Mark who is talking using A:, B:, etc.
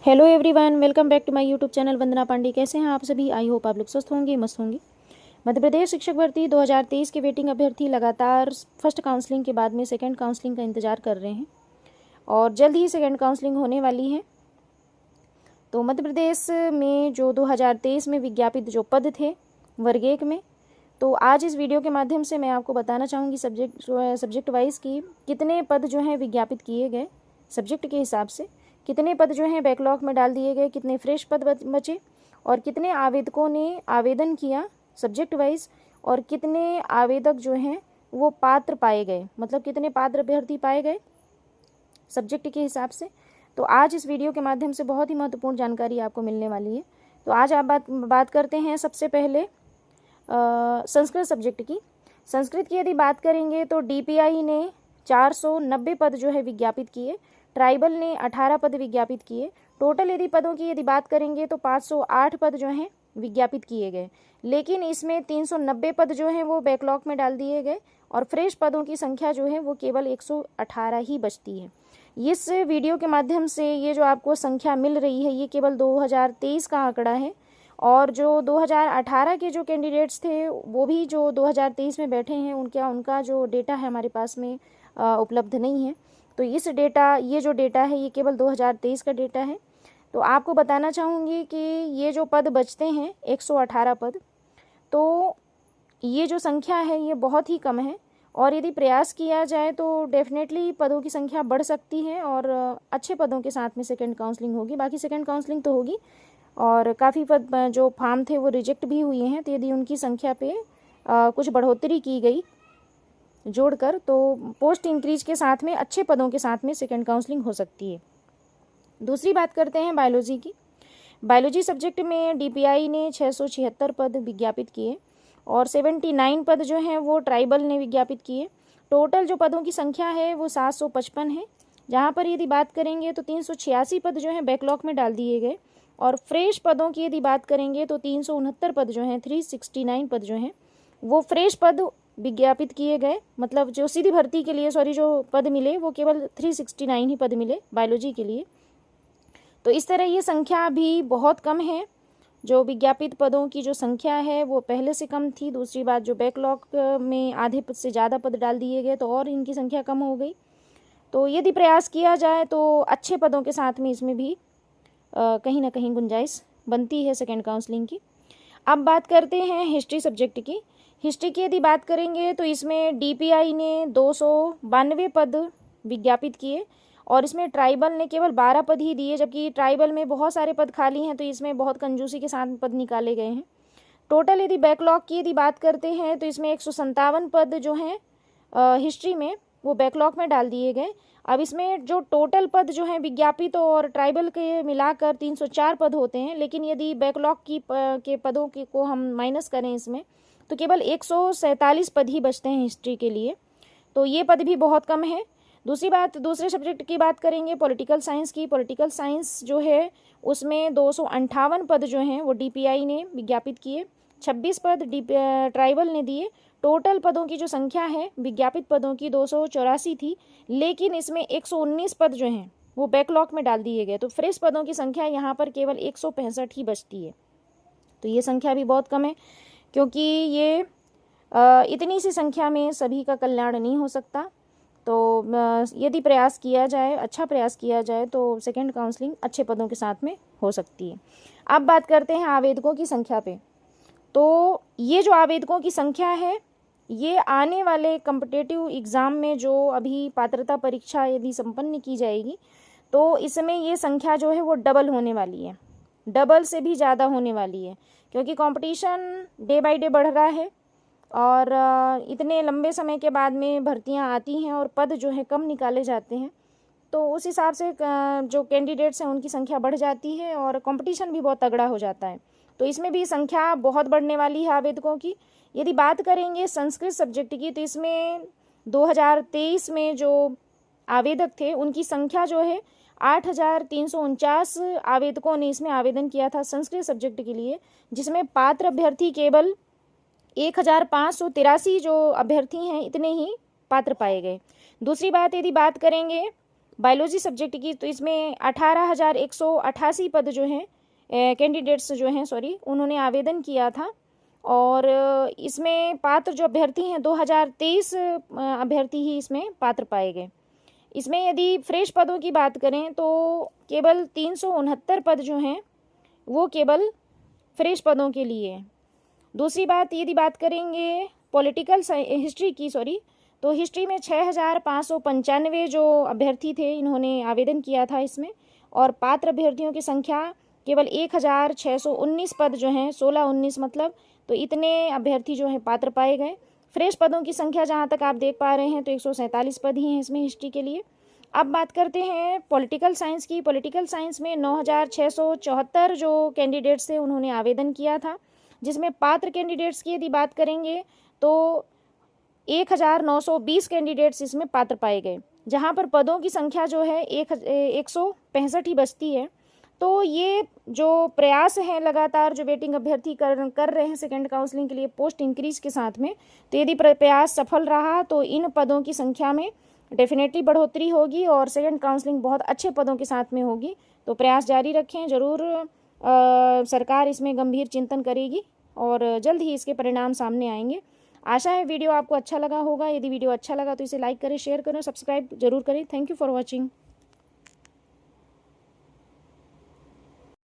A: Hello everyone, welcome back to my YouTube channel Vandana Pandey. कैसे हैं आप सभी? आई होप आप लोग स्वस्थ होंगे, मस्त होंगे। मध्य प्रदेश शिक्षक भर्ती 2023 के वेटिंग अभ्यर्थी लगातार फर्स्ट काउंसलिंग के बाद में सेकंड काउंसलिंग का इंतजार कर रहे हैं और जल्द ही सेकंड काउंसलिंग होने वाली है। तो मध्य प्रदेश में जो 2023 में विज्ञापित जो पद थे वर्ग 1 में, तो आज इस वीडियो के माध्यम से मैं आपको बताना चाहूँगी सब्जेक्ट वाइज की कितने पद जो हैं विज्ञापित किए गए, सब्जेक्ट के हिसाब से कितने पद जो हैं बैकलॉग में डाल दिए गए, कितने फ्रेश पद बचे और कितने आवेदकों ने आवेदन किया सब्जेक्ट वाइज और कितने आवेदक जो हैं वो पात्र पाए गए, मतलब कितने पात्र अभ्यर्थी पाए गए सब्जेक्ट के हिसाब से। तो आज इस वीडियो के माध्यम से बहुत ही महत्वपूर्ण जानकारी आपको मिलने वाली है। तो आज आप बात करते हैं सबसे पहले संस्कृत सब्जेक्ट की। संस्कृत की यदि बात करेंगे तो DPI ने 490 पद जो है विज्ञापित किए, ट्राइबल ने 18 पद विज्ञापित किए। टोटल यदि पदों की यदि बात करेंगे तो 508 पद जो हैं विज्ञापित किए गए, लेकिन इसमें 390 पद जो हैं वो बैकलॉग में डाल दिए गए और फ्रेश पदों की संख्या जो है वो केवल 118 ही बचती है। इस वीडियो के माध्यम से ये जो आपको संख्या मिल रही है ये केवल 2023 का आंकड़ा है और जो 2018 के जो कैंडिडेट्स थे वो भी जो 2023 में बैठे हैं उनका जो डेटा है हमारे पास में उपलब्ध नहीं है। तो ये जो डेटा है ये केवल 2023 का डेटा है। तो आपको बताना चाहूँगी कि ये जो पद बचते हैं 118 पद, तो ये जो संख्या है ये बहुत ही कम है और यदि प्रयास किया जाए तो डेफिनेटली पदों की संख्या बढ़ सकती है और अच्छे पदों के साथ में सेकंड काउंसलिंग होगी। बाकी सेकंड काउंसलिंग तो होगी और काफ़ी पद जो फॉर्म थे वो रिजेक्ट भी हुए हैं, तो यदि उनकी संख्या पे कुछ बढ़ोतरी की गई जोड़कर तो पोस्ट इंक्रीज के साथ में अच्छे पदों के साथ में सेकंड काउंसलिंग हो सकती है। दूसरी बात करते हैं बायोलॉजी की। बायोलॉजी सब्जेक्ट में DPI ने 676 पद विज्ञापित किए और 79 पद जो हैं वो ट्राइबल ने विज्ञापित किए। टोटल जो पदों की संख्या है वो 755 है, जहाँ पर यदि बात करेंगे तो 386 पद जो हैं बैकलॉग में डाल दिए गए और फ्रेश पदों की यदि बात करेंगे तो 369 पद जो हैं 369 पद जो हैं वो फ्रेश पद विज्ञापित किए गए। मतलब जो सीधी भर्ती के लिए जो पद मिले वो केवल 369 ही पद मिले बायोलॉजी के लिए। तो इस तरह ये संख्या भी बहुत कम है, जो विज्ञापित पदों की जो संख्या है वो पहले से कम थी। दूसरी बात जो बैकलॉग में आधे पद से ज़्यादा पद डाल दिए गए तो और इनकी संख्या कम हो गई। तो यदि प्रयास किया जाए तो अच्छे पदों के साथ में इसमें भी कहीं ना कहीं गुंजाइश बनती है सेकेंड काउंसलिंग की। अब बात करते हैं हिस्ट्री सब्जेक्ट की। हिस्ट्री की यदि बात करेंगे तो इसमें DPI ने 292 पद विज्ञापित किए और इसमें ट्राइबल ने केवल 12 पद ही दिए, जबकि ट्राइबल में बहुत सारे पद खाली हैं तो इसमें बहुत कंजूसी के साथ पद निकाले गए हैं। टोटल यदि बैकलॉग की यदि बात करते हैं तो इसमें 157 पद जो हैं हिस्ट्री में वो बैकलॉग में डाल दिए गए। अब इसमें जो टोटल पद जो हैं विज्ञापित और ट्राइबल के मिलाकर 304 पद होते हैं, लेकिन यदि बैकलॉग के पदों को हम माइनस करें इसमें तो केवल 147 पद ही बचते हैं हिस्ट्री के लिए। तो ये पद भी बहुत कम है। दूसरी बात, दूसरे सब्जेक्ट की बात करेंगे पॉलिटिकल साइंस की। पॉलिटिकल साइंस जो है उसमें 258 पद जो हैं वो DPI ने विज्ञापित किए, 26 पद ट्राइबल ने दिए। टोटल पदों की जो संख्या है विज्ञापित पदों की 284 थी, लेकिन इसमें 119 पद जो हैं वो बैकलॉग में डाल दिए गए। तो फ्रेश पदों की संख्या यहाँ पर केवल 165 ही बचती है। तो ये संख्या भी बहुत कम है, क्योंकि ये इतनी सी संख्या में सभी का कल्याण नहीं हो सकता। तो यदि प्रयास किया जाए, अच्छा प्रयास किया जाए तो सेकंड काउंसलिंग अच्छे पदों के साथ में हो सकती है। अब बात करते हैं आवेदकों की संख्या पे। तो ये जो आवेदकों की संख्या है ये आने वाले कॉम्पिटिटिव एग्ज़ाम में जो अभी पात्रता परीक्षा यदि संपन्न की जाएगी तो इसमें ये संख्या जो है वो डबल होने वाली है, डबल से भी ज़्यादा होने वाली है, क्योंकि कंपटीशन डे बाय डे बढ़ रहा है और इतने लंबे समय के बाद में भर्तियां आती हैं और पद जो है कम निकाले जाते हैं। तो उस हिसाब से जो कैंडिडेट्स हैं उनकी संख्या बढ़ जाती है और कंपटीशन भी बहुत तगड़ा हो जाता है। तो इसमें भी संख्या बहुत बढ़ने वाली है आवेदकों की। यदि बात करेंगे संस्कृत सब्जेक्ट की तो इसमें 2023 में जो आवेदक थे उनकी संख्या जो है 8,349 आवेदकों ने इसमें आवेदन किया था संस्कृत सब्जेक्ट के लिए, जिसमें पात्र अभ्यर्थी केवल 1,583 जो अभ्यर्थी हैं इतने ही पात्र पाए गए। दूसरी बात यदि बात करेंगे बायोलॉजी सब्जेक्ट की, तो इसमें 18,188 पद जो हैं कैंडिडेट्स जो हैं उन्होंने आवेदन किया था। और इसमें पात्र जो अभ्यर्थी हैं 2023 अभ्यर्थी ही इसमें पात्र पाए गए। इसमें यदि फ्रेश पदों की बात करें तो केवल 369 पद जो हैं वो केवल फ्रेश पदों के लिए हैं। दूसरी बात, यदि बात करेंगे पॉलिटिकल हिस्ट्री की तो हिस्ट्री में 6,595 जो अभ्यर्थी थे इन्होंने आवेदन किया था इसमें, और पात्र अभ्यर्थियों की संख्या केवल 1,619 पद जो हैं 16-19 मतलब, तो इतने अभ्यर्थी जो हैं पात्र पाए गए। फ्रेश पदों की संख्या जहाँ तक आप देख पा रहे हैं तो 147 पद ही हैं इसमें हिस्ट्री के लिए। अब बात करते हैं पॉलिटिकल साइंस की। पॉलिटिकल साइंस में 9,674 जो कैंडिडेट्स थे उन्होंने आवेदन किया था, जिसमें पात्र कैंडिडेट्स की यदि बात करेंगे तो 1,920 कैंडिडेट्स इसमें पात्र पाए गए, जहाँ पर पदों की संख्या जो है 165 ही बचती है। तो ये जो प्रयास हैं लगातार जो वेटिंग अभ्यर्थी कर रहे हैं सेकेंड काउंसलिंग के लिए पोस्ट इंक्रीज के साथ में, तो यदि प्रयास सफल रहा तो इन पदों की संख्या में डेफिनेटली बढ़ोतरी होगी और सेकेंड काउंसलिंग बहुत अच्छे पदों के साथ में होगी। तो प्रयास जारी रखें, ज़रूर सरकार इसमें गंभीर चिंतन करेगी और जल्द ही इसके परिणाम सामने आएंगे। आशा है वीडियो आपको अच्छा लगा होगा। यदि वीडियो अच्छा लगा तो इसे लाइक करें, शेयर करें, सब्सक्राइब जरूर करें। Thank you for watching.